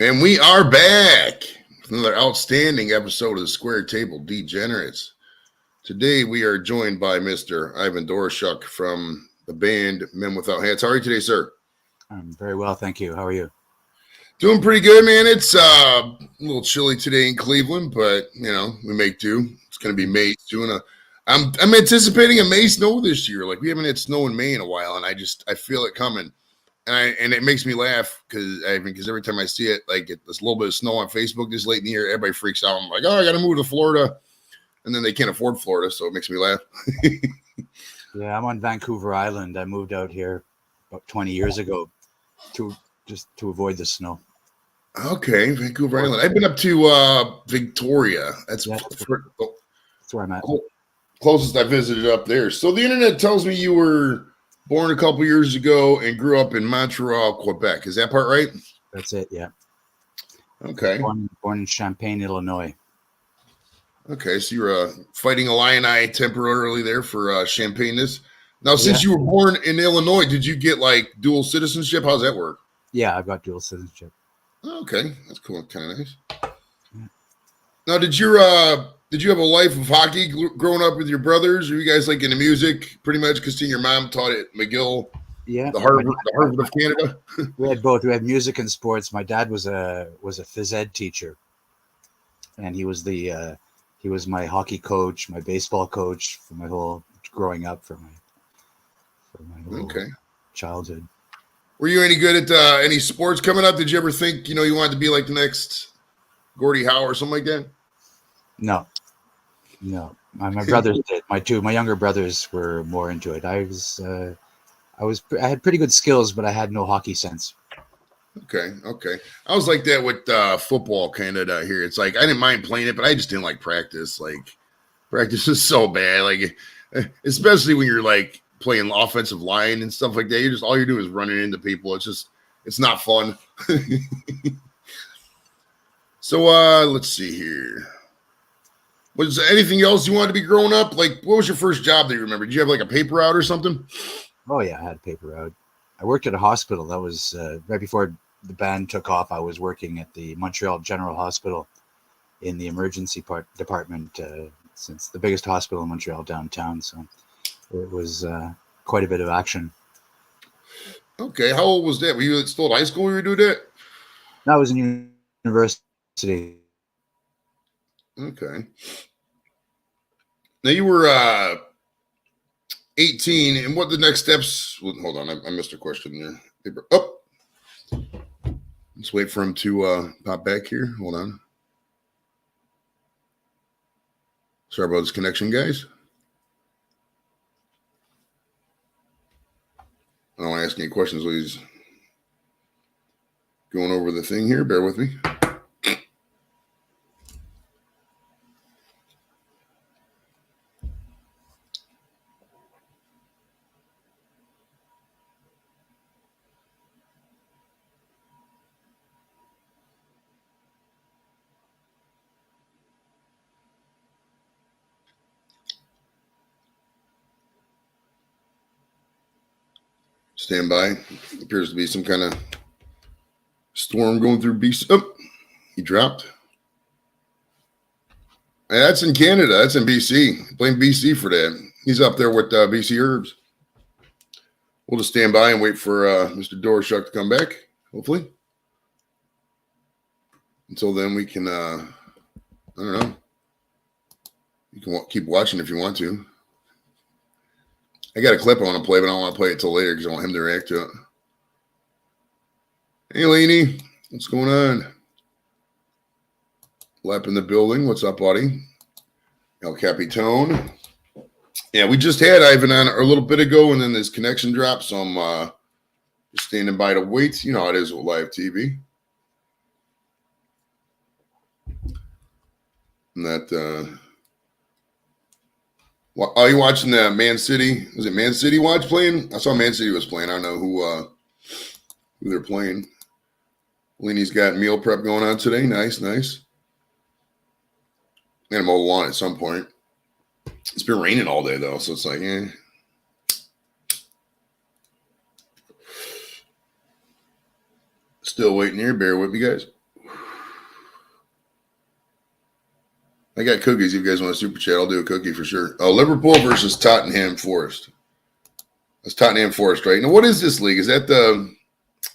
And we are back with another outstanding episode of the Square Table Degenerates. Today we are joined by Mr. Ivan Doroschuk from the band Men Without Hats. How are you today, sir? I'm very well, thank you. How are you? Doing pretty good, man. It's a little chilly today in Cleveland, but we make do. It's going to be May soon. I'm anticipating a May snow this year. Like we haven't had snow in May in a while, and I feel it coming. And it makes me laugh because every time I see it, like there's a little bit of snow on Facebook this late in the year, everybody freaks out. I'm like, oh, I got to move to Florida, and then they can't afford Florida, so it makes me laugh. Yeah, I'm on Vancouver Island. I moved out here about 20 years ago to avoid the snow. Okay, Vancouver Island. I've been up to Victoria. That's where I'm at. Closest I visited up there. So the internet tells me you were born a couple years ago and grew up in Montreal, Quebec. Is that part right? That's it, yeah. Okay. Born in Champaign, Illinois. Okay, so you're a Fighting Illini temporarily there for Champaign-ness. Now, since you were born in Illinois, did you get like dual citizenship? How's that work? Yeah, I've got dual citizenship. Okay, that's cool. Kind of nice. Yeah. Now, did you have a life of hockey growing up with your brothers? Are you guys like into music pretty much? Because your mom taught at McGill, the Harvard of Canada. We had both. We had music and sports. My dad was a phys ed teacher, and he was my hockey coach, my baseball coach for my whole growing up, for my whole childhood. Were you any good at any sports coming up? Did you ever think you wanted to be like the next Gordie Howe or something like that? No. My brothers did. My younger brothers were more into it. I had pretty good skills, but I had no hockey sense. Okay. I was like that with football kind of here. It's like I didn't mind playing it, but I just didn't like practice. Like practice is so bad. Like especially when you're like playing offensive line and stuff like that. All you're doing is running into people. It's not fun. So let's see here. Was there anything else you wanted to be growing up? Like, what was your first job that you remember? Did you have like a paper route or something? Oh yeah, I had a paper route. I worked at a hospital. That was right before the band took off. I was working at the Montreal General Hospital in the emergency department, since the biggest hospital in Montreal downtown. So it was quite a bit of action. Okay, how old was that? Were you still at high school when you were doing that? No, I was in university. Okay. Now you were 18, and what the next steps? Hold on, I missed a question there. Oh, let's wait for him to pop back here. Hold on. Sorry about this connection, guys. I don't want to ask any questions while he's going over the thing here. Bear with me. Stand by. Appears to be some kind of storm going through BC. Oh, he dropped. And that's in Canada. That's in BC. Blame BC for that. He's up there with BC Herbs. We'll just stand by and wait for Mr. Doroschuk to come back, hopefully. Until then, we can, I don't know. You can keep watching if you want to. I got a clip I want to play, but I don't want to play it till later because I want him to react to it. Hey, Laney, what's going on? Lap in the building. What's up, buddy? El Capitone. Yeah, we just had Ivan on a little bit ago, and then this connection dropped, so I'm just standing by to wait. You know how it is with live TV. And that, are you watching the Man City? Was it Man City Watch playing? I saw Man City was playing. I don't know who they're playing. Leanie's got meal prep going on today. Nice. Gonna mow the lawn at some point. It's been raining all day though, so it's like, Still waiting here. Bear with me, guys. I got cookies. If you guys want a super chat, I'll do a cookie for sure. Oh, Liverpool versus Tottenham Forest. That's Tottenham Forest, right? Now, what is this league? Is that the?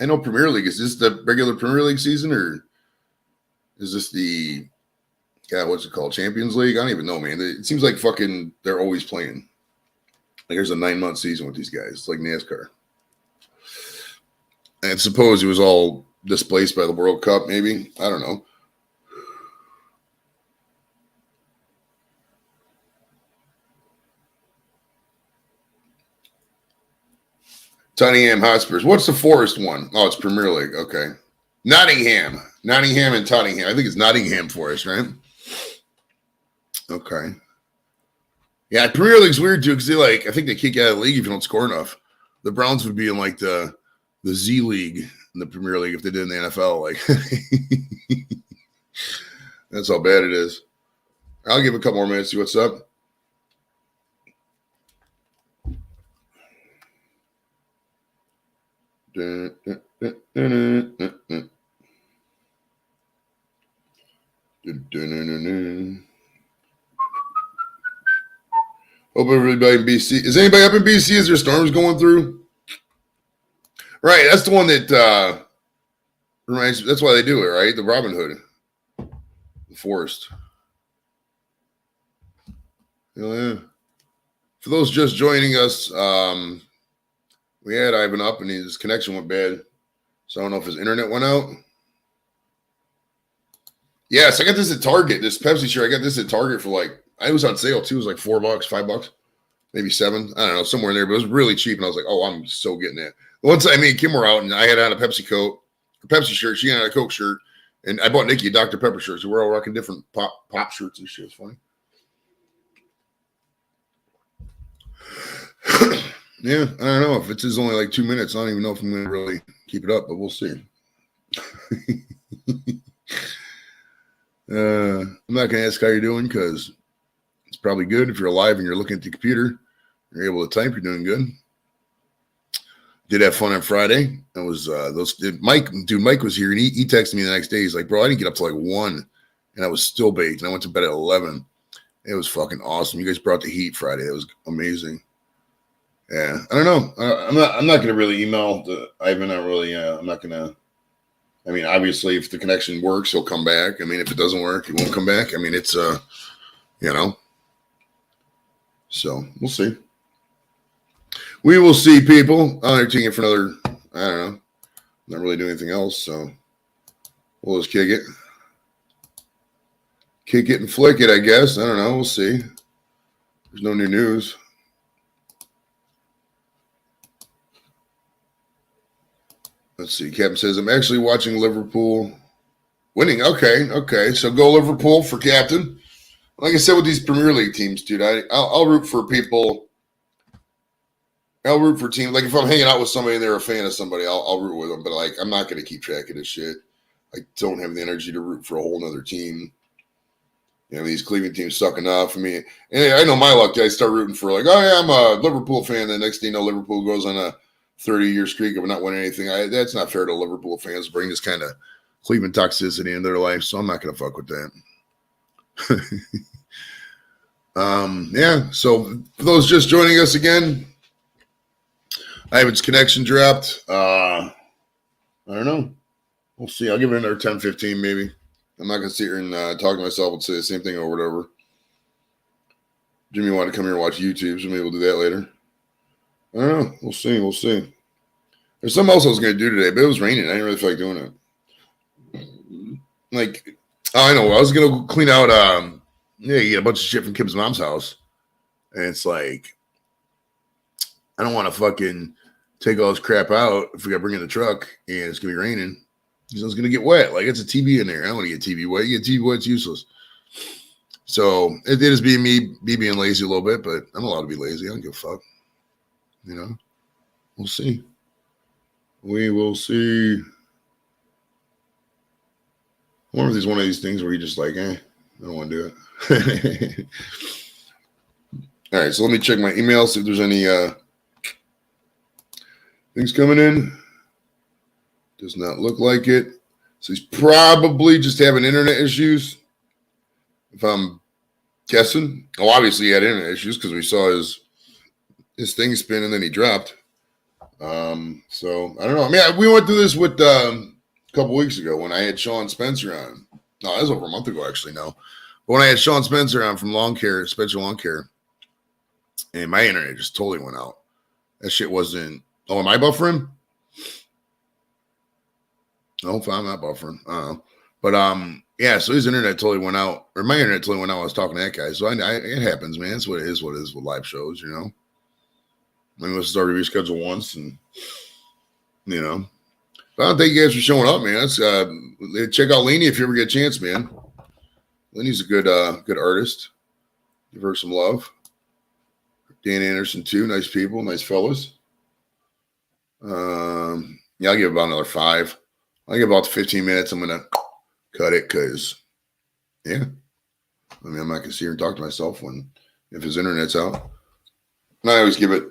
I know Premier League. Is this the regular Premier League season, or is this the? God, what's it called? Champions League? I don't even know, man. It seems like fucking they're always playing. Like there's a 9-month season with these guys. It's like NASCAR. And suppose it was all displaced by the World Cup, maybe. I don't know. Tottenham Hotspurs. What's the Forest one? Oh, it's Premier League. Okay. Nottingham and Tottenham. I think it's Nottingham Forest, right? Okay. Yeah, Premier League's weird too because I think they kick you out of the league if you don't score enough. The Browns would be in like the Z League in the Premier League if they did in the NFL. Like that's how bad it is. I'll give a couple more minutes. See what's up. Hope everybody in BC. Is anybody up in BC? Is there storms going through? Right, that's the one that reminds. That's why they do it, right? The Robin Hood, the forest. Yeah. For those just joining us, we had Ivan up and his connection went bad, so I don't know if his internet went out. Yes, I got this at Target. This Pepsi shirt, I got this at Target for it was on sale too. It was like $4, $5, maybe $7. I don't know, somewhere in there, but it was really cheap. And I was like, oh, I'm so getting it. Once me and Kim were out and I had on a Pepsi coat, a Pepsi shirt. She had on a Coke shirt. And I bought Nikki a Dr. Pepper shirt. So we're all rocking different pop shirts and shit. It's funny. Yeah, I don't know. If it's just only like 2 minutes, I don't even know if I'm going to really keep it up, but we'll see. I'm not going to ask how you're doing because it's probably good. If you're alive and you're looking at the computer, you're able to type, you're doing good. Did have fun on Friday. It was Mike was here and he texted me the next day. He's like, bro, I didn't get up to 1 and I was still baked and I went to bed at 11. It was fucking awesome. You guys brought the heat Friday. It was amazing. Yeah, I don't know. I'm not gonna really email Ivan. I'm not gonna. I mean, obviously, if the connection works, he'll come back. I mean, if it doesn't work, he won't come back. I mean, it's So we'll see. We will see, people. I'll entertain it for another. I don't know. Not really doing anything else, so we'll just kick it and flick it. I guess. I don't know. We'll see. There's no new news. Let's see. Captain says, I'm actually watching Liverpool winning. Okay. So go Liverpool for captain. Like I said with these Premier League teams, dude, I'll root for people. I'll root for teams. Like if I'm hanging out with somebody and they're a fan of somebody, I'll root with them. But I'm not going to keep track of this shit. I don't have the energy to root for a whole nother team. These Cleveland teams suck enough. I mean, and I know my luck. I start rooting for I'm a Liverpool fan. The next thing you know, Liverpool goes on a 30-year streak of not winning anything. That's not fair to Liverpool fans to bring this kind of Cleveland toxicity into their life. So I'm not going to fuck with that. Yeah. So for those just joining us again, Ivan's connection dropped. I don't know. We'll see. I'll give it another 10, 15 maybe. I'm not going to sit here and talk to myself and say the same thing over and over. Jimmy wanted to come here and watch YouTube, so maybe we'll do that later. I don't know. We'll see. There's something else I was going to do today, but it was raining. I didn't really feel like doing it. I know. I was going to clean out, you get a bunch of shit from Kim's mom's house. And it's like, I don't want to fucking take all this crap out if we got to bring in the truck and it's going to be raining. Because it's going to get wet. It's a TV in there. I don't want to get TV wet. You get TV wet, it's useless. So it is being me being lazy a little bit, but I'm allowed to be lazy. I don't give a fuck. We'll see. We will see. I wonder if there's one of these things where you're just I don't want to do it. All right, so let me check my email, see if there's any things coming in. Does not look like it. So he's probably just having internet issues. If I'm Kesson. Oh, obviously he had internet issues because we saw his thing spin and then he dropped. So I don't know. I mean, we went through this with a couple weeks ago when I had Sean Spencer on. No, that was over a month ago actually. No, but when I had Sean Spencer on from Lawn Care, Special Lawn Care, and my internet just totally went out. That shit wasn't. Oh, am I buffering? No, I'm not buffering. I don't know. But yeah. So his internet totally went out, or my internet totally went out. I was talking to that guy. So it happens, man. That's what it is. What it is with live shows, you know. I mean, let's start to reschedule once, and you know. But I don't thank you guys for showing up, man. Let's check out Lainey if you ever get a chance, man. Lainey's a good artist. Give her some love. Dan Anderson too. Nice people, nice fellas. Yeah, I'll give about another 5. I'll give about 15 minutes. I'm gonna cut it because, yeah. I mean, I'm not gonna sit here and talk to myself if his internet's out. And I always give it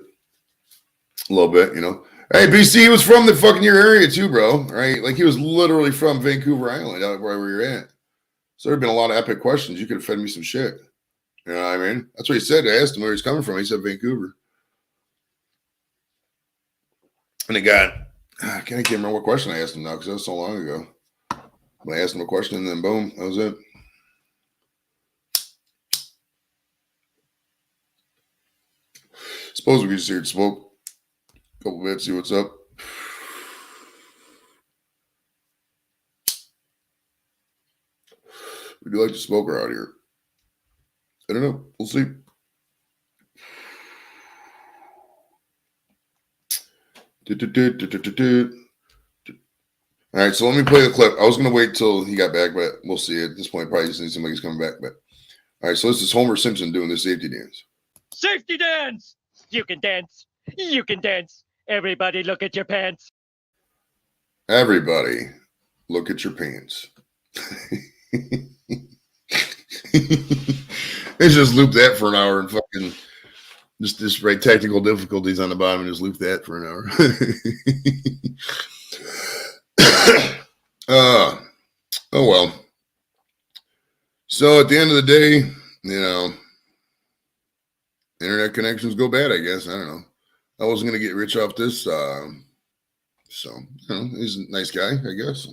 a little bit, you know. Hey, BC was from the fucking your area too, bro. Right? Like he was literally from Vancouver Island, out where we were at. So there have been a lot of epic questions. You could have fed me some shit. You know what I mean? That's what he said. I asked him where he's coming from. He said Vancouver. And it got, I can't remember what question I asked him now because that was so long ago. But I asked him a question and then boom, that was it. Suppose we could just hear it smoke a couple bits, see what's up. We do like to smoke her out here. I don't know. We'll see. All right, so let me play the clip. I was going to wait till he got back, but we'll see. At this point, probably just need somebody who's coming back. But all right, so this is Homer Simpson doing the safety dance. Safety dance! You can dance. You can dance. Everybody look at your pants. Everybody look at your pants. Let's just loop that for an hour and fucking just write technical difficulties on the bottom and just loop that for an hour. Oh well. So at the end of the day, you know, internet connections go bad, I guess. I don't know. I wasn't gonna get rich off this. So you know, he's a nice guy, I guess.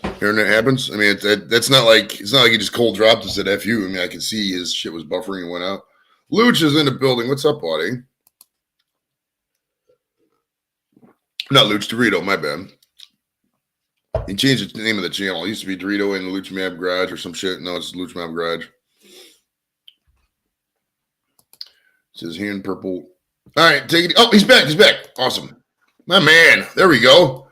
Internet happens. I mean, that's not like it's not like he just cold dropped and said "F you." I mean, I can see his shit was buffering and went out. Luch is in the building. What's up, buddy? Not Luch, Dorito. My bad. He changed the name of the channel. It used to be Dorito in the Luch Map Garage or some shit. No, it's Luch Map Garage. It says here in purple. All right, take it. Oh, he's back. He's back. Awesome. My man. There we go.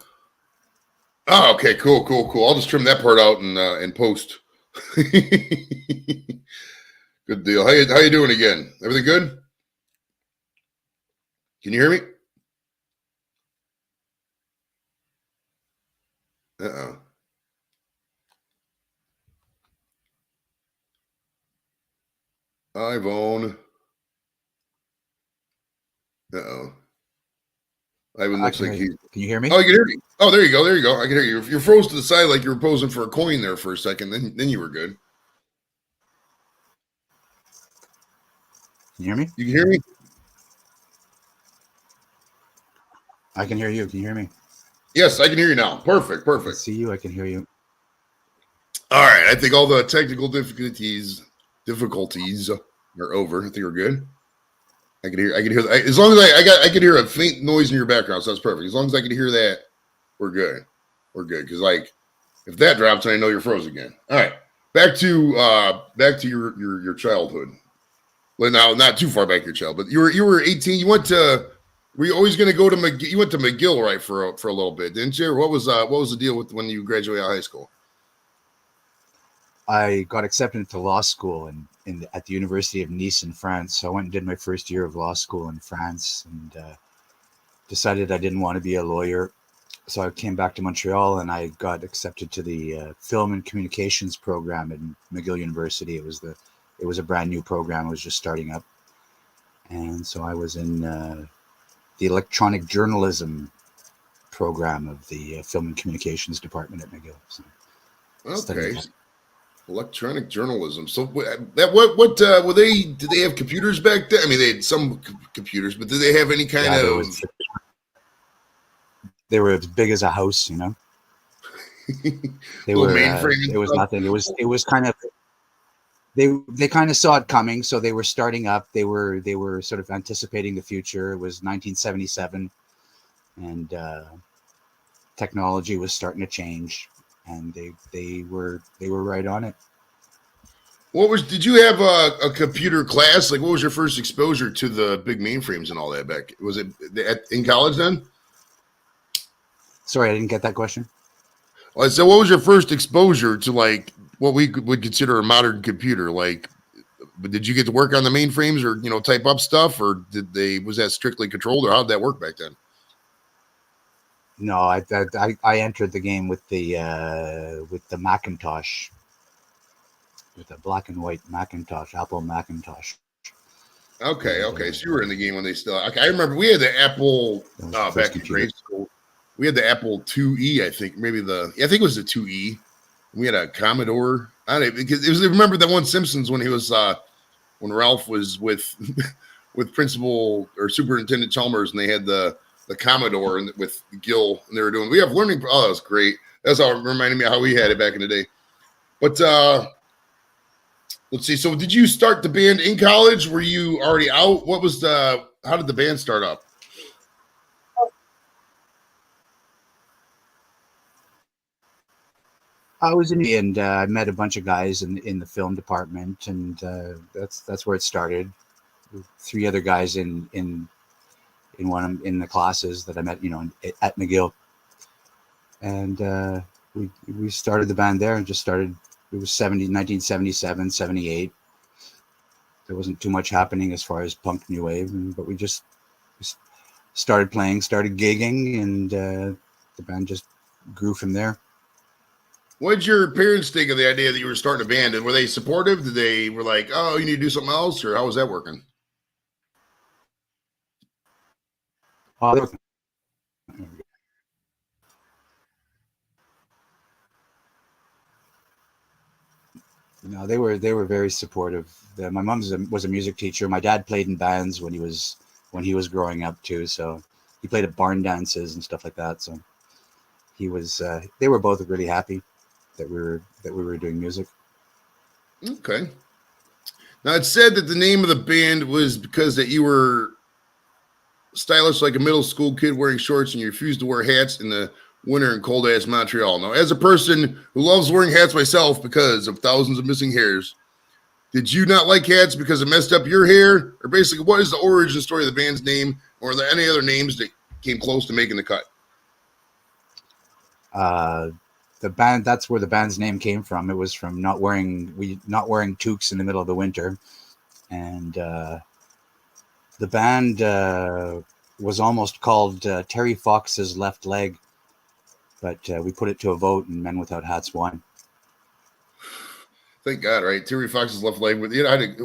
Oh, okay, cool. I'll just trim that part out and post. Good deal. How you doing again? Everything good? Can you hear me? Uh-oh. Ivan. Uh-oh. Ivan looks like he. Can you hear me? Oh, you can hear me. Oh, there you go. I can hear you. You're froze to the side like you were posing for a coin there for a second. Then you were good. Can you hear me? You can hear me? I can hear you. Can you hear me? Yes, I can hear you now. Perfect. I can see you. I can hear you. All right. I think all the technical difficulties are over. I think we're good. I can hear. As long as I could hear a faint noise in your background, so that's perfect. As long as I can hear that, we're good. We're good. Because like, if that drops, then I know you're froze again. All right, back to your childhood. Well, now not too far back your child, but you were 18. You went to. Were you always going to go to McGill? You went to McGill, right, for a little bit, didn't you? What was the deal with when you graduated out of high school? I got accepted into law school at the University of Nice in France. So I went and did my first year of law school in France and decided I didn't want to be a lawyer. So I came back to Montreal and I got accepted to the film and communications program at McGill University. It was a brand new program. It was just starting up. And so I was in the electronic journalism program of the film and communications department at McGill. So okay. Electronic journalism. So what were they? Did they have computers back then? I mean, they had some computers, but did they have any kind of? They were as big as a house, you know. They little were. mainframe It was stuff? nothing. It was kind of. They kind of saw it coming, so they were starting up. They were sort of anticipating the future. It was 1977, and technology was starting to change, and they were right on it. Did you have a computer class? Like, what was your first exposure to the big mainframes and all that back? Was it in college then? Sorry, I didn't get that question. So what was your first exposure to like what we would consider a modern computer? Like, did you get to work on the mainframes or, you know, type up stuff, or was that strictly controlled, or how did that work back then? No, I entered the game with the Macintosh, with the black and white Macintosh, Apple Macintosh. Okay. So you were in the game when they still. Okay, I remember we had the Apple back in grade school. We had the Apple IIe, I think. I think it was the IIe. We had a Commodore. I don't know, because it was. Remember that one Simpsons when he was when Ralph was with with Principal or Superintendent Chalmers, and they had the Commodore and with Gil, and they were doing. We have learning. Oh, that was great. That's how it reminded me of how we had it back in the day. But let's see. So, did you start the band in college? Were you already out? How did the band start up? I was in, and I met a bunch of guys in the film department, and that's where it started. 3 other guys in the classes that I met, you know, at McGill, and we started the band there and just started. It was 1977, 78. There wasn't too much happening as far as punk new wave, but we just started playing, started gigging, and the band just grew from there. What did your parents think of the idea that you were starting a band? And were they supportive? Were like, oh, you need to do something else, or how was that working? No, they were very supportive. My mom was a music teacher. My dad played in bands when he was growing up too. So he played at barn dances and stuff like that. So he was. They were both really happy that we were doing music. Okay. Now it said that the name of the band was because that you were stylish like a middle school kid wearing shorts and you refused to wear hats in the winter in cold ass Montreal. Now, as a person who loves wearing hats myself because of thousands of missing hairs, did you not like hats because it messed up your hair? Or basically, what is the origin story of the band's name? Or are there any other names that came close to making the cut? The band, that's where the band's name came from. It was from not wearing toques in the middle of the winter. And the band was almost called Terry Fox's Left Leg. But we put it to a vote, and Men Without Hats won. Thank God, right? Terry Fox's Left Leg. With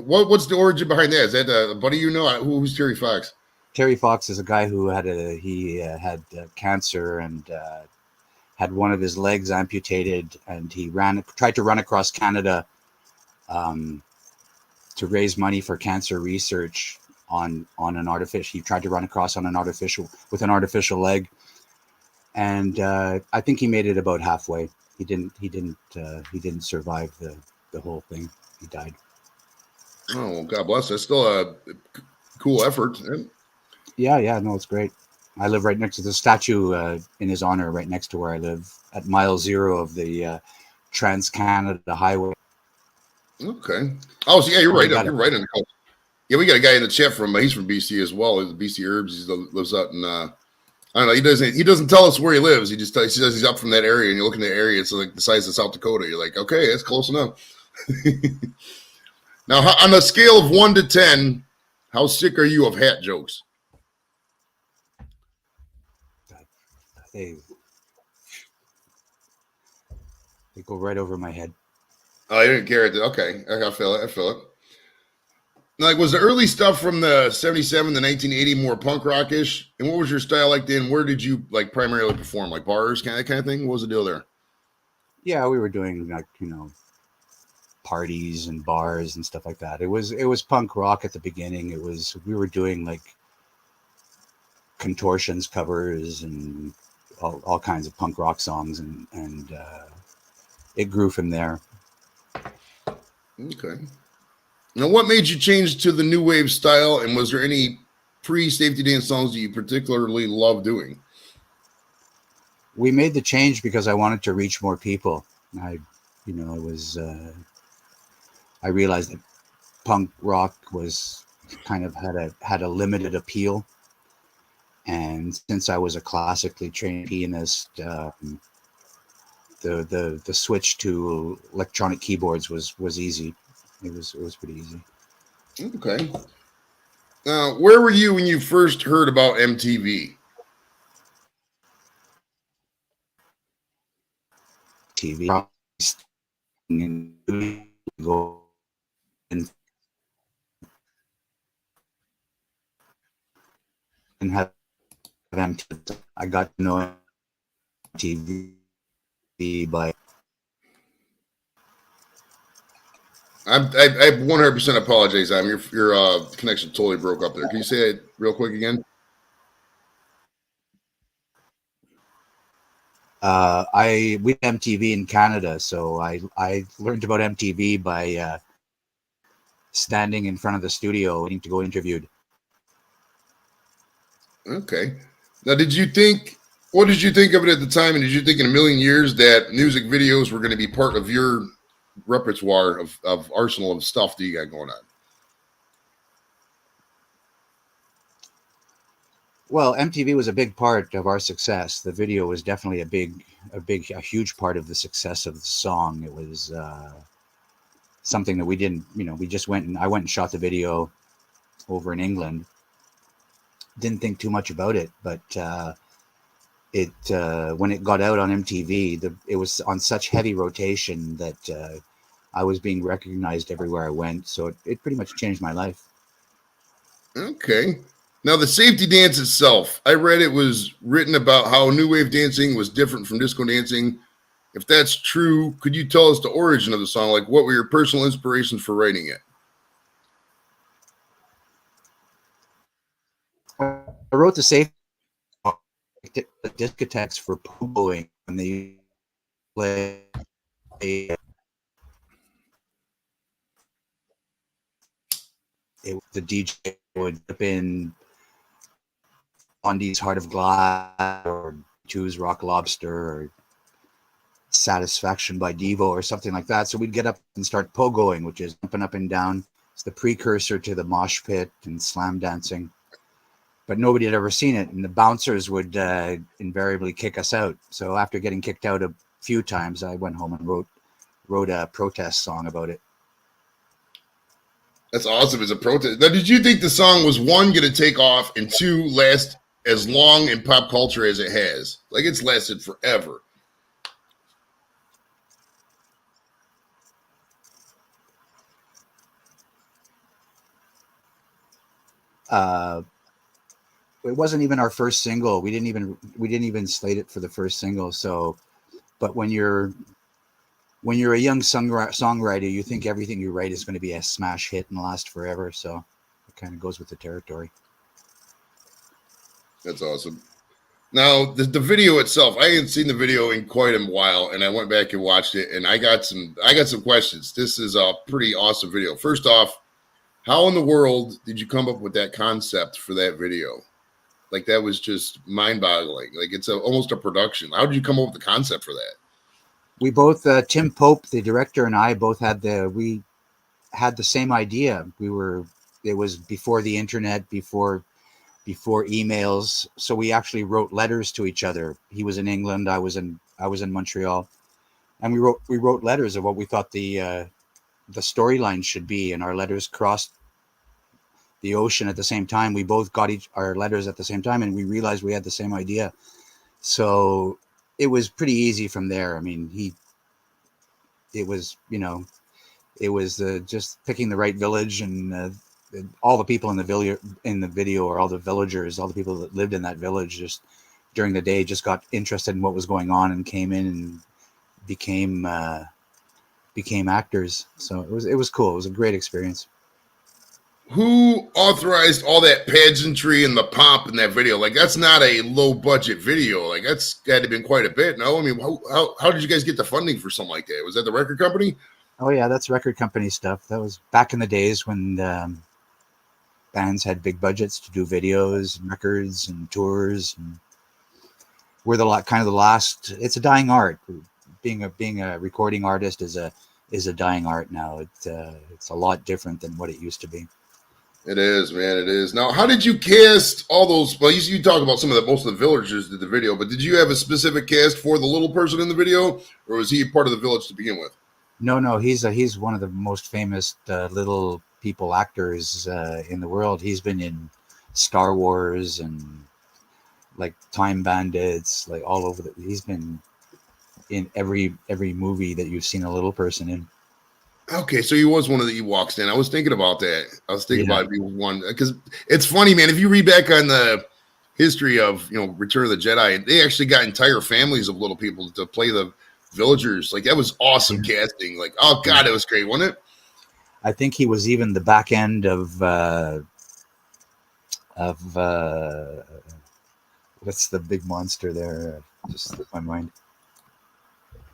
what's the origin behind that? Is that a buddy you know? Who's Terry Fox? Terry Fox is a guy who had cancer and had one of his legs amputated, and he tried to run across Canada to raise money for cancer research on an artificial. He tried to run across with an artificial leg. And I think he made it about halfway. He didn't survive the whole thing. He died. Oh, well, God bless. That's still a cool effort. Yeah, no, it's great. I live right next to the statue in his honor, right next to where I live, at mile 0 of the Trans-Canada Highway. Okay. Oh, so yeah, you're right. You're right in the coast. Yeah, we got a guy in the chat he's from BC as well. He's BC Herbs. He lives out in. I don't know. He doesn't tell us where he lives. He just says he's up from that area, and you look in the area, it's like the size of South Dakota. You're like, okay, that's close enough. Now, on a scale of 1 to 10, how sick are you of hat jokes? They go right over my head. Oh, I didn't care. Okay, I feel it. Like, was the early stuff from the 77 to 1980 more punk rockish? And what was your style like then? Where did you like primarily perform? Like bars, kind of thing? What was the deal there? Yeah, we were doing like, you know, parties and bars and stuff like that. It was punk rock at the beginning. We were doing like Contortions covers and all kinds of punk rock songs, and it grew from there. Okay. Now, what made you change to the new wave style, and was there any pre-Safety Dance songs that you particularly love doing? We made the change because I wanted to reach more people. I realized that punk rock was kind of had a limited appeal, and since I was a classically trained pianist, the switch to electronic keyboards was easy. It was pretty easy. Okay. Now, where were you when you first heard about MTV? TV and go and have them. I got to know TV by. I 100% apologize. Your connection totally broke up there. Can you say it real quick again? We had MTV in Canada, so I learned about MTV by standing in front of the studio waiting to go interviewed. Okay. Now, what did you think of it at the time? And did you think in a million years that music videos were going to be part of your repertoire of arsenal of stuff that you got going on? Well, MTV was a big part of our success. The video was definitely a huge part of the success of the song. It was something that we didn't, we just I went and shot the video over in England. Didn't think too much about it, but when it got out on MTV, it was on such heavy rotation that I was being recognized everywhere I went. So it pretty much changed my life. Okay. Now, the Safety Dance itself, I read it was written about how new wave dancing was different from disco dancing. If that's true, could you tell us the origin of the song? Like, what were your personal inspirations for writing it? I wrote the Safety discotheques for pogoing when they play. The DJ would dip in Blondie's Heart of Glass or Choose Rock Lobster or Satisfaction by Devo or something like that. So we'd get up and start pogoing, which is jumping up and down. It's the precursor to the mosh pit and slam dancing. But nobody had ever seen it, and the bouncers would invariably kick us out. So after getting kicked out a few times, I went home and wrote a protest song about it. That's awesome. As a protest. Now, did you think the song was, one, going to take off, and two, last as long in pop culture as it has? Like, it's lasted forever. It wasn't even our first single. We didn't even slate it for the first single. So, but when you're a young songwriter, you think everything you write is going to be a smash hit and last forever. So it kind of goes with the territory. That's awesome. Now, the video itself, I hadn't seen the video in quite a while, and I went back and watched it, and I got some questions. This is a pretty awesome video. First off, how in the world did you come up with that concept for that video? Like, that was just mind-boggling. Like, it's almost a production. How did you come up with the concept for that? We both, Tim Pope, the director, and I both had the same idea. It was before the internet, before emails. So we actually wrote letters to each other. He was in England, I was in Montreal, and we wrote letters of what we thought the storyline should be, and our letters crossed the ocean at the same time. We both got our letters at the same time, and we realized we had the same idea. So it was pretty easy from there. I mean, it was just picking the right village, and all the people in the video, or all the villagers, all the people that lived in that village, just during the day, just got interested in what was going on and came in and became became actors. So it was cool. It was a great experience. Who authorized all that pageantry and the pomp in that video? Like, that's not a low budget video. Like, that's got to have been quite a bit. No, I mean, how did you guys get the funding for something like that? Was that the record company? Oh yeah, that's record company stuff. That was back in the days when bands had big budgets to do videos and records and tours. And we're the kind of the last. It's a dying art. Being a recording artist is a dying art now. It's a lot different than what it used to be. It is, man. It is. Now, how did you cast all those? Well, you talk about most of the villagers did the video, but did you have a specific cast for the little person in the video, or was he part of the village to begin with? No. He's one of the most famous little people actors in the world. He's been in Star Wars and like Time Bandits, like all over. He's been in every movie that you've seen a little person in. Okay, so he was one of the Ewoks then. I was thinking about that. I was thinking about being one because it's funny, man. If you read back on the history of Return of the Jedi, they actually got entire families of little people to play the villagers. Like that was awesome casting. Like, oh god, it was great, wasn't it? I think he was even the back end of what's the big monster there? Just slipped my mind.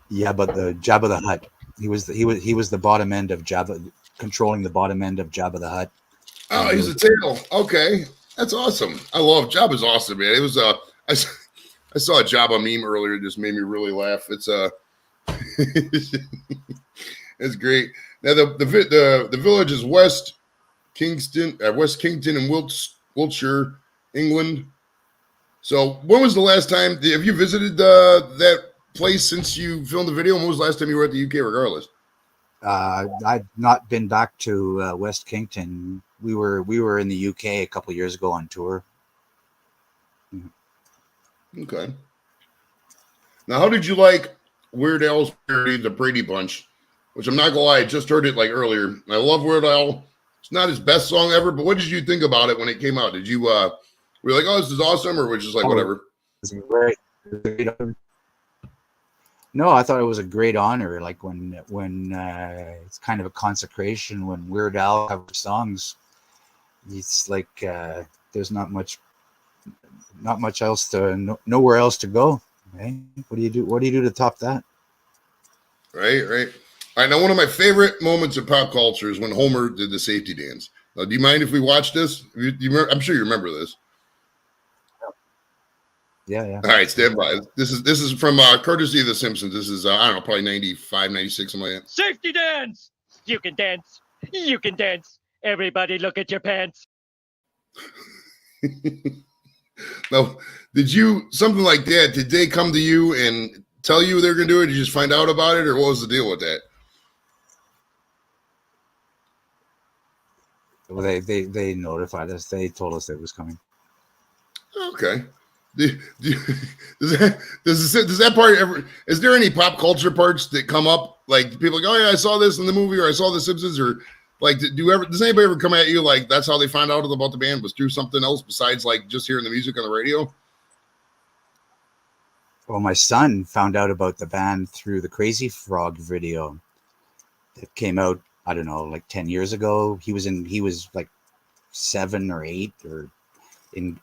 Yeah, but the Jabba the Hutt. He was the bottom end of Jabba, controlling the bottom end of Jabba the Hutt. Oh, he's a tail. Okay, that's awesome. I love Jabba's awesome, man. It was I saw a Jabba meme earlier, just made me really laugh. It's it's great. Now the village is West Kington in Wiltshire, England. So when was the last time? Have you visited that place since you filmed the video? When was the last time you were at the UK? Regardless, I've not been back to West Kington. We were in the UK a couple years ago on tour. Okay. Now, how did you like Weird Al's parody, The Brady Bunch? Which I'm not gonna lie, I just heard it like earlier. I love Weird Al. It's not his best song ever, but what did you think about it when it came out? Did you were you like, oh, this is awesome, or was just like whatever? It's great. No, I thought it was a great honor. Like when it's kind of a consecration when Weird Al covers songs. It's like there's not much else to nowhere else to go. Right? What do you do to top that? Right. All right. Now, one of my favorite moments of pop culture is when Homer did the safety dance. Now, do you mind if we watch this? I'm sure you remember this. Yeah. All right, stand by. This is from courtesy of The Simpsons. This is I don't know, probably 95, 96, something like that. Safety dance! You can dance. You can dance. Everybody look at your pants. Now, something like that, did they come to you and tell you they're going to do it? Did you just find out about it, or what was the deal with that? Well, they notified us. They told us it was coming. Okay. Does that part ever? Is there any pop culture parts that come up? Like people like, oh yeah, I saw this in the movie, or I saw The Simpsons, or like, does anybody ever come at you like that's how they found out about the band was through something else besides like just hearing the music on the radio? Well, my son found out about the band through the Crazy Frog video that came out, I don't know, like 10 years ago. He was like 7 or 8 or in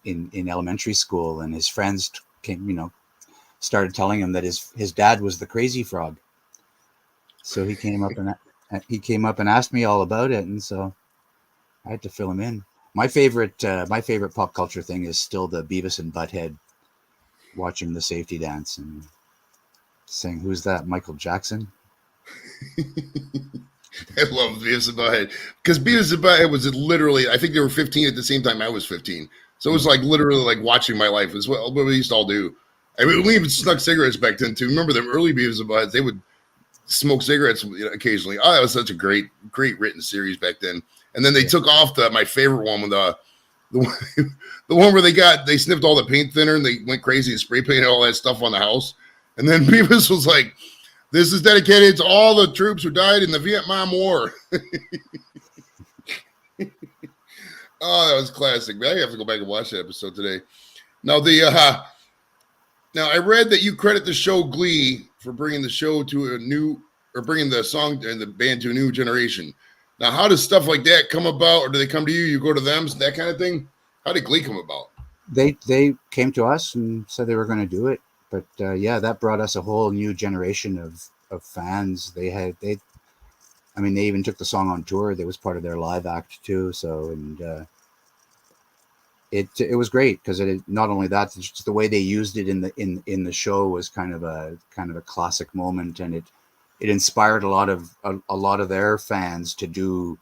elementary school, and his friends started telling him that his dad was the Crazy Frog. So he came up and asked me all about it, and so I had to fill him in. My favorite pop culture thing is still the Beavis and Butthead watching the safety dance and saying, "Who's that? Michael Jackson?" I love Beavis and Butthead because Beavis and Butthead was literally, I think they were 15 at the same time I was 15. So it was like literally like watching my life. Is what we used to all do. I mean, we even snuck cigarettes back then too. Remember them early Beavis and Buttheads? They would smoke cigarettes occasionally. Oh, that was such a great written series back then. And then they took off my favorite one with the one where they sniffed all the paint thinner and they went crazy and spray painted all that stuff on the house. And then Beavis was like, "This is dedicated to all the troops who died in the Vietnam War." Oh, that was classic. Man, I have to go back and watch that episode today. Now now I read that you credit the show Glee for bringing the show to a new or bringing the song and the band to a new generation. Now, how does stuff like that come about, or do they come to you? You go to them, that kind of thing. How did Glee come about? They came to us and said they were going to do it, but yeah, that brought us a whole new generation of fans. I mean, they even took the song on tour. That was part of their live act too. So, and it was great because it not only that, just the way they used it in the show was kind of a classic moment, and it inspired a lot of their fans to do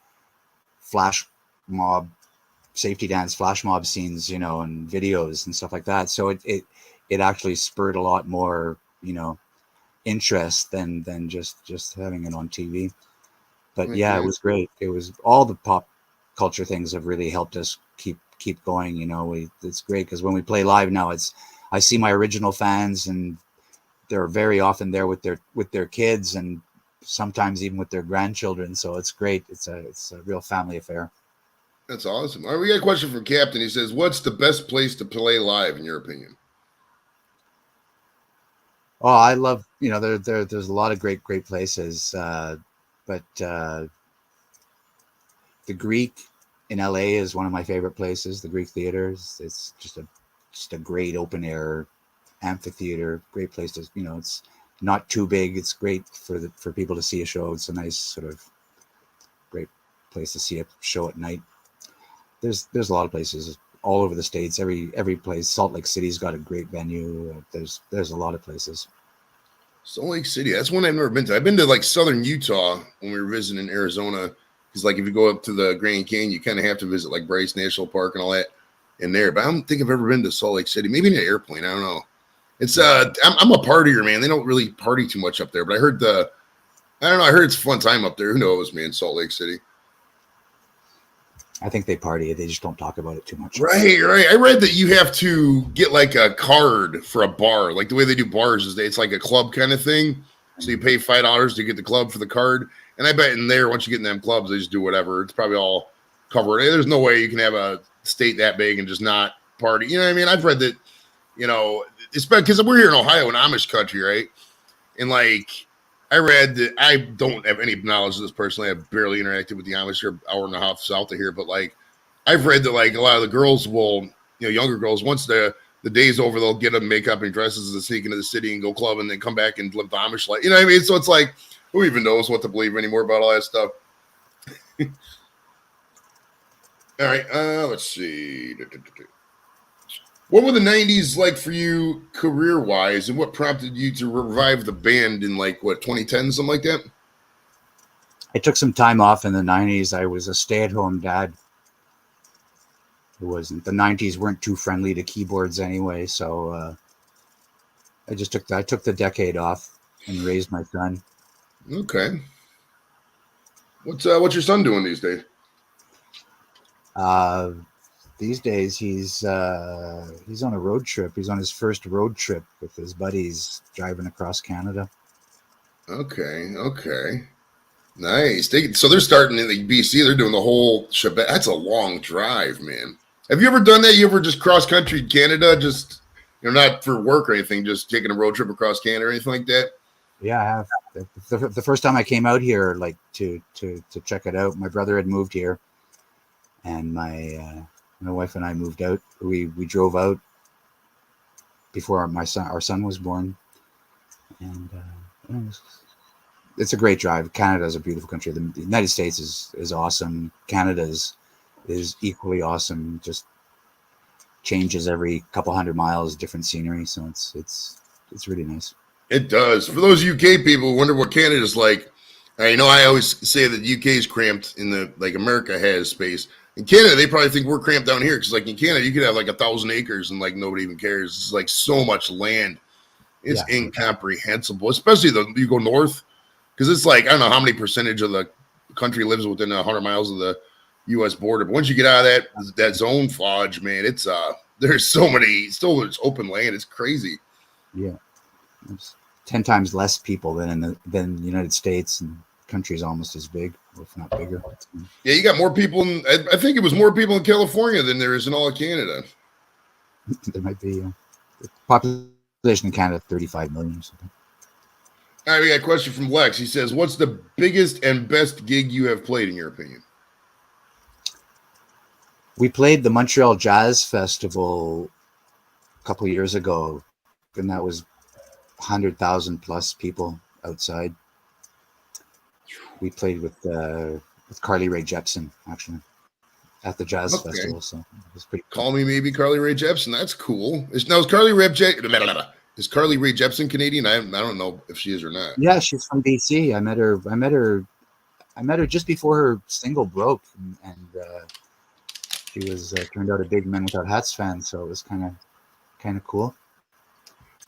flash mob safety dance flash mob scenes, you know, and videos and stuff like that. So it actually spurred a lot more, you know, interest than just having it on TV. But yeah, it was great. It was all the pop culture things have really helped us keep going. You know, it's great because when we play live now, I see my original fans, and they're very often there with their kids, and sometimes even with their grandchildren. So it's great. It's a real family affair. That's awesome. All right, we got a question from Captain. He says, "What's the best place to play live, in your opinion?" Oh, I love, you know, there's a lot of great places, but the Greek in LA is one of my favorite places. The Greek Theater it's just a great open air amphitheater. Great place to, you know, it's not too big. It's great for people to see a show. It's a nice sort of great place to see a show at night. There's a lot of places all over the States. Every place. Salt Lake City's got a great venue. There's a lot of places. Salt Lake City. That's one I've never been to. I've been to like southern Utah when we were visiting Arizona. Because like if you go up to the Grand Canyon, you kind of have to visit like Bryce National Park and all that in there. But I don't think I've ever been to Salt Lake City. Maybe in an airplane. I don't know. It's I'm a partier, man. They don't really party too much up there. But I heard I heard it's a fun time up there. Who knows, man? Salt Lake City. I think they party. They just don't talk about it too much. Right. I read that you have to get like a card for a bar. Like the way they do bars is it's like a club kind of thing. So you pay $5 to get the club for the card. And I bet in there, once you get in them clubs, they just do whatever. It's probably all covered. There's no way you can have a state that big and just not party. You know what I mean? I've read that, you know, especially because we're here in Ohio, in Amish country, right? And like, I read that I don't have any knowledge of this personally. I've barely interacted with the Amish. They're an hour and a half south of here, but like I've read that like a lot of the girls will, you know, younger girls, once the day's over, they'll get them makeup and dresses and sneak into the city and go club and then come back and live the Amish life. You know what I mean? So it's like, who even knows what to believe anymore about all that stuff? All right, let's see. What were the 90s like for you career-wise, and what prompted you to revive the band in, like, what, 2010, something like that? I took some time off in the 90s. I was a stay-at-home dad. The 90s weren't too friendly to keyboards anyway, so I took the decade off and raised my son. Okay. What's your son doing these days? These days, he's on a road trip. He's on his first road trip with his buddies driving across Canada. Okay. Nice. So they're starting in like BC. They're doing the whole shebang. That's a long drive, man. Have you ever done that? You ever just cross country Canada? Just, you know, not for work or anything, just taking a road trip across Canada or anything like that? Yeah, I have. The first time I came out here, like to check it out, my brother had moved here, and my wife and I moved out. We drove out before our son was born, and it's a great drive. Canada is a beautiful country. The United States is awesome. Canada is equally awesome. Just changes every couple hundred miles, different scenery. So it's really nice. It does. For those UK people who wonder what Canada's like, you know, I always say that UK is cramped in the, like America has space. In Canada, they probably think we're cramped down here because, like, in Canada, you could have like 1,000 acres and like nobody even cares. It's like so much land. It's incomprehensible, especially you go north because it's like I don't know how many percentage of the country lives within 100 miles of the U.S. border. But once you get out of that zone fudge, man, it's there's so much open land. It's crazy. Yeah. There's 10 times less people than the United States, and the country is almost as big, if not bigger. Yeah, you got more people. I think it was more people in California than there is in all of Canada. There might be the population in Canada 35 million or something. All right, we got a question from Lex. He says, "What's the biggest and best gig you have played, in your opinion?" We played the Montreal Jazz Festival a couple of years ago, and that was 100,000 plus people outside. We played with Carly Rae Jepsen actually at the Jazz Festival, so it was pretty cool. Call Me Maybe Carly Rae Jepsen. That's cool. Is Carly Rae Jepsen Canadian? I don't know if she is or not. Yeah, she's from BC. I met her just before her single broke, and she was turned out a big Men Without Hats fan, so it was kind of cool.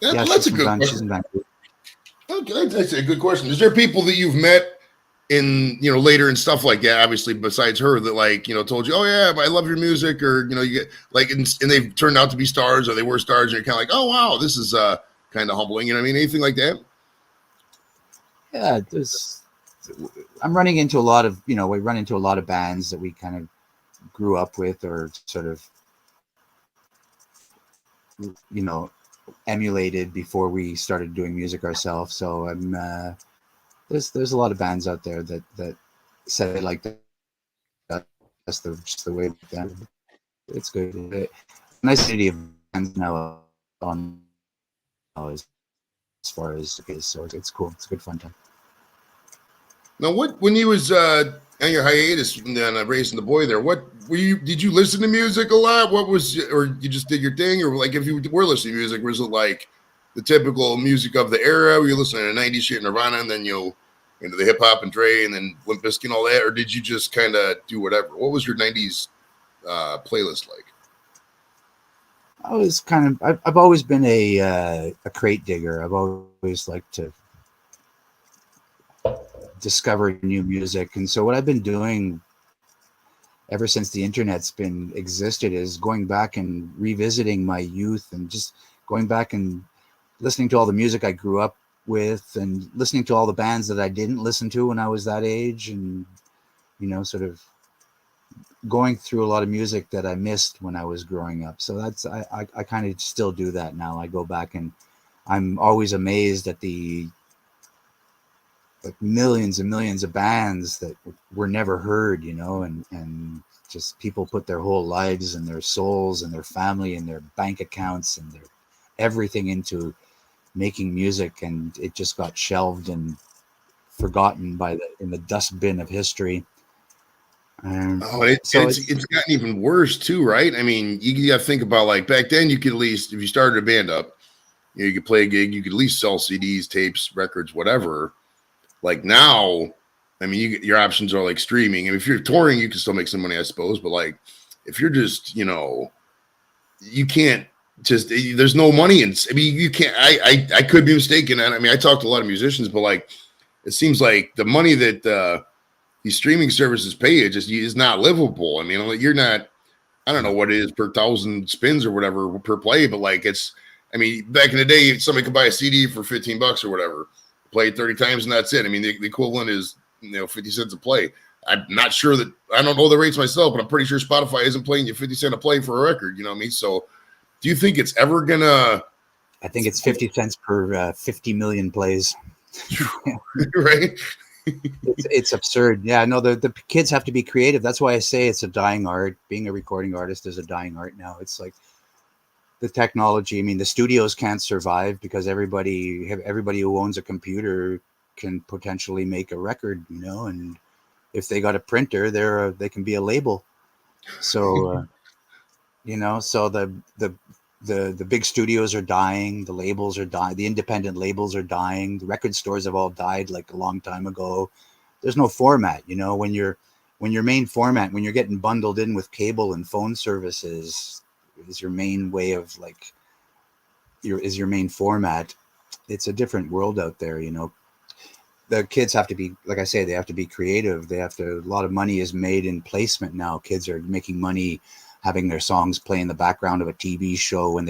That's a good question. She's in Vancouver. Okay, that's a good question. Is there people that you've met in later and stuff like that, obviously besides her, that told you, oh yeah, I love your music, or you get and they've turned out to be stars, or they were stars, and you're kind of like, oh wow, this is kind of humbling, anything like that? Yeah, I'm running into a lot of we run into a lot of bands that we kind of grew up with, or sort of emulated before we started doing music ourselves. So I'm there's a lot of bands out there that say they like that. That's just the way it's good. Nice city of bands now on as far as so it's cool. It's a good fun time. Now, when you was on your hiatus and raising the boy there, did you listen to music a lot? Or you just did your thing? Or if you were listening to music, was it like the typical music of the era? Were you listening to 90s shit, Nirvana, and then into the hip hop and Dre and then Limp Bizkit and all that? Or did you just kind of do whatever? What was your 90s playlist like? I was I've always been a crate digger. I've always liked to discover new music, and so what I've been doing ever since the internet's been existed is going back and revisiting my youth, and just going back and listening to all the music I grew up with, and listening to all the bands that I didn't listen to when I was that age, and sort of going through a lot of music that I missed when I was growing up. So that's I kind of still do that now. I go back and I'm always amazed at the millions and millions of bands that were never heard, and just people put their whole lives and their souls and their family and their bank accounts and their everything into making music, and it just got shelved and forgotten in the dustbin of history. It's gotten even worse too, right? I mean, you got to think about back then, you could at least, if you started a band up, you could play a gig, you could at least sell CDs, tapes, records, whatever. Now, I mean, your options are streaming. And if you're touring, you can still make some money, I suppose. But if you're just, you can't just, there's no money. And I mean, you can't, I could be mistaken. And I mean, I talked to a lot of musicians, but it seems like the money that these streaming services pay is not livable. I mean, you're not, I don't know what it is per 1,000 spins or whatever per play, but I mean, back in the day, somebody could buy a CD for $15 or whatever. Play it 30 times and that's it. I mean, the equivalent is 50 cents a play. I'm not sure that, I don't know the rates myself, but I'm pretty sure Spotify isn't playing you 50 cents a play for a record. You know what I mean? So do you think it's ever gonna? I think it's 50 cents per 50 million plays. Right? It's absurd. Yeah, no, the kids have to be creative. That's why I say it's a dying art. Being a recording artist is a dying art now. It's the technology. I mean, the studios can't survive because everybody who owns a computer can potentially make a record, and if they got a printer, they can be a label. So, so the big studios are dying, the labels are dying, the independent labels are dying, the record stores have all died a long time ago. There's no format, when your main format, when you're getting bundled in with cable and phone services, is your main way of your main format. It's a different world out there. The kids have to be, like I say, they have to be creative. A lot of money is made in placement now. Kids are making money having their songs play in the background of a TV show when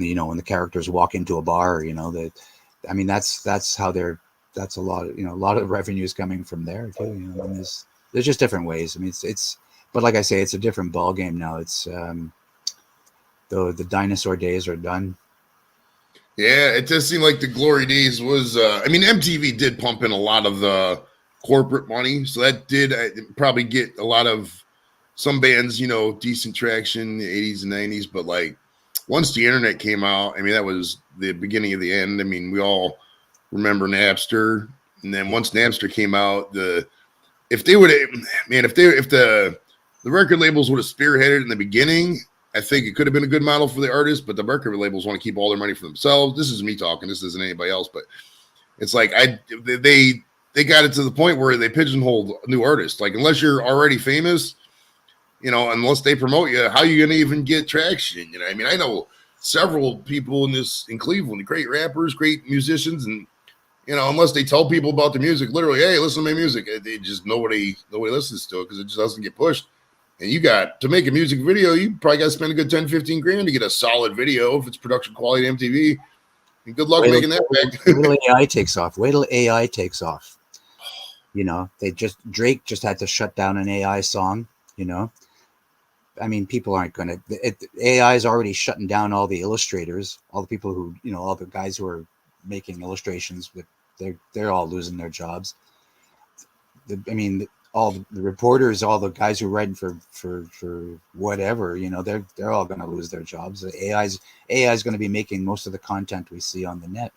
the characters walk into a bar. That's how that's a lot of revenue is coming from there too. There's just different ways. I mean, but like I say, it's a different ball game now. It's the dinosaur days are done. Yeah, it does seem like the glory days was. I mean, MTV did pump in a lot of the corporate money, so that did probably get a lot of some bands, decent traction in the 80s and 90s. But like once the internet came out, I mean, that was the beginning of the end. I mean, we all remember Napster, and then once Napster came out, if the record labels would have spearheaded in the beginning, I think it could have been a good model for the artist, but the record labels want to keep all their money for themselves. This is me talking. This isn't anybody else, but it's like they got it to the point where they pigeonholed new artists. Like unless you're already famous, unless they promote you, how are you going to even get traction? I mean, I know several people in Cleveland, great rappers, great musicians, and unless they tell people about the music, literally, hey, listen to my music, they just nobody listens to it because it just doesn't get pushed. And you got to make a music video, you probably got to spend a good 10, 15 grand to get a solid video if it's production quality MTV. And good luck making that back. Wait till AI takes off. Wait till AI takes off. Drake just had to shut down an AI song, I mean, people aren't going to, AI is already shutting down all the illustrators, all the people who, all the guys who are making illustrations, but they're all losing their jobs. All the reporters, all the guys who are writing for whatever, they're all going to lose their jobs. AI is going to be making most of the content we see on the net.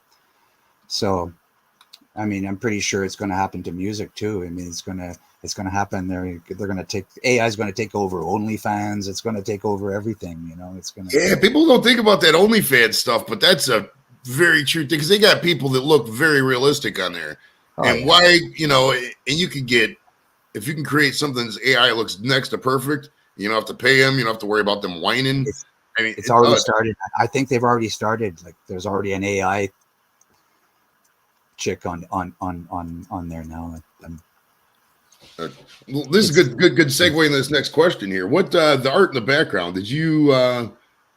So, I mean, I'm pretty sure it's going to happen to music too. I mean, it's going to happen. They're going to take AI is going to take over OnlyFans. It's going to take over everything. It's going to. Yeah, people don't think about that OnlyFans stuff, but that's a very true thing because they got people that look very realistic on there. Why, and you could get. If you can create something that's AI looks next to perfect, you don't have to pay them. You don't have to worry about them whining. It's already started. I think they've already started. Like there's already an AI chick on there now. Well, this is good segue into this next question here. What the art in the background? Did you?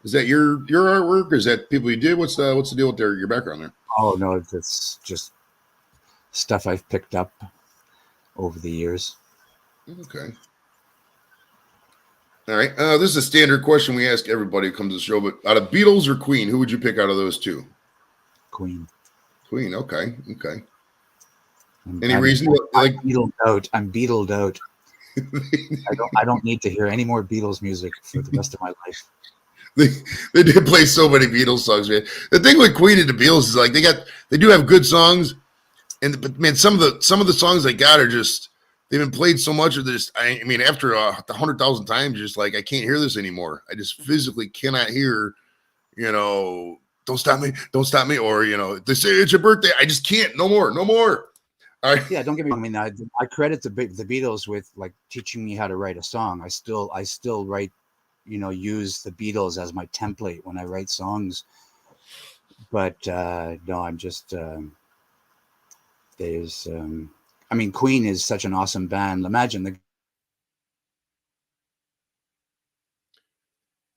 Is that your artwork? Or is that people you did? What's the deal with your background there? Oh no, it's just stuff I've picked up over the years. Okay. All right. This is a standard question we ask everybody who comes to the show, but out of Beatles or Queen, who would you pick out of those two? Queen. Okay. Any reason? I'm beatled out. I'm beatled out. I don't need to hear any more Beatles music for the rest of my life. They did play so many Beatles songs, man. The thing with Queen and the Beatles is like they do have good songs, but man, some of the songs they got are just they've been played so much of this. I mean, after 100,000 times, you're just like I can't hear this anymore. I just physically cannot hear. Don't stop me, or they say it's your birthday. I just can't. No more. All right. Yeah, don't get me wrong. I mean, I credit the Beatles with like teaching me how to write a song. I still write, use the Beatles as my template when I write songs. But no, I'm just Queen is such an awesome band. Imagine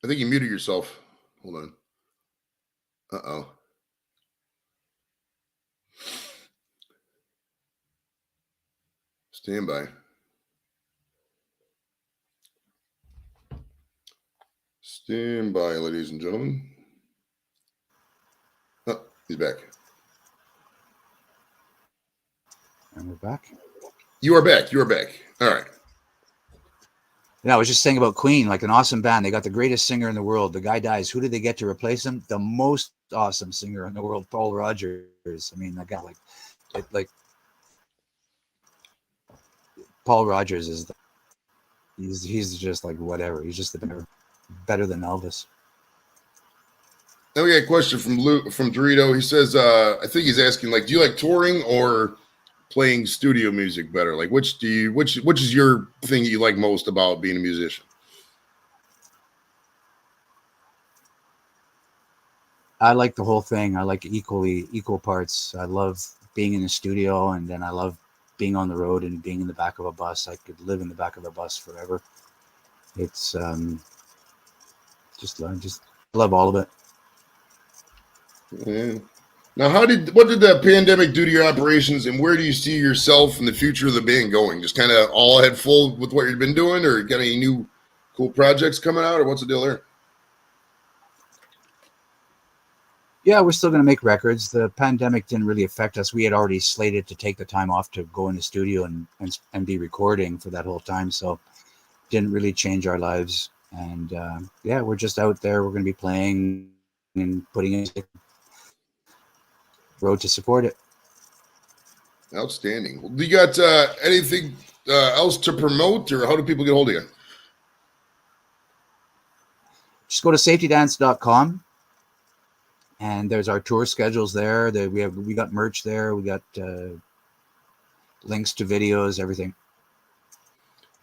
I think you muted yourself. Hold on. Uh-oh. Stand by. Stand by, ladies and gentlemen. Oh, he's back. And we're back. You are back. All right. Yeah, I was just saying about Queen, like an awesome band. They got the greatest singer in the world. The guy dies. Who did they get to replace him? The most awesome singer in the world, Paul Rogers. I mean, that guy, like Paul Rogers is. He's just like whatever. He's just better than Elvis. Now we got a question from Dorito. He says, I think he's asking, like, do you like touring or playing studio music better? Like, which is your thing that you like most about being a musician? I like the whole thing. I like equal parts. I love being in the studio, and then I love being on the road and being in the back of a bus. I could live in the back of a bus forever. It's just love all of it. Yeah. Now, what did the pandemic do to your operations, and where do you see yourself in the future of the band going? Just kind of all head full with what you've been doing, or got any new cool projects coming out, or what's the deal there? Yeah, we're still going to make records. The pandemic didn't really affect us. We had already slated to take the time off to go in the studio and be recording for that whole time. So didn't really change our lives. And yeah, we're just out there. We're going to be playing and putting in road to support it. Outstanding. Well, do you got anything else to promote, or how do people get hold of you? Just go to safetydance.com. And there's our tour schedules there. We got merch there. We got links to videos, everything.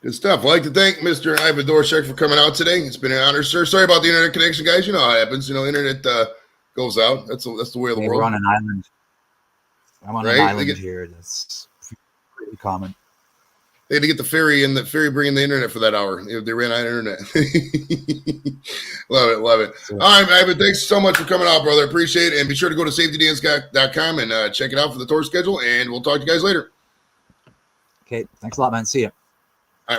Good stuff. I'd like to thank Mr. Ivan Doroschuk for coming out today. It's been an honor, sir. Sorry about the internet connection, guys. You know how it happens. You know, internet goes out. That's the way of the world. We're on an island. I'm on an island here. That's pretty common. They had to get the ferry and the ferry bringing the internet for that hour. They ran out of internet. Love it. So, all right, Ivan, thanks so much for coming out, brother. Appreciate it. And be sure to go to safetydance.com and check it out for the tour schedule. And we'll talk to you guys later. Okay. Thanks a lot, man. See ya.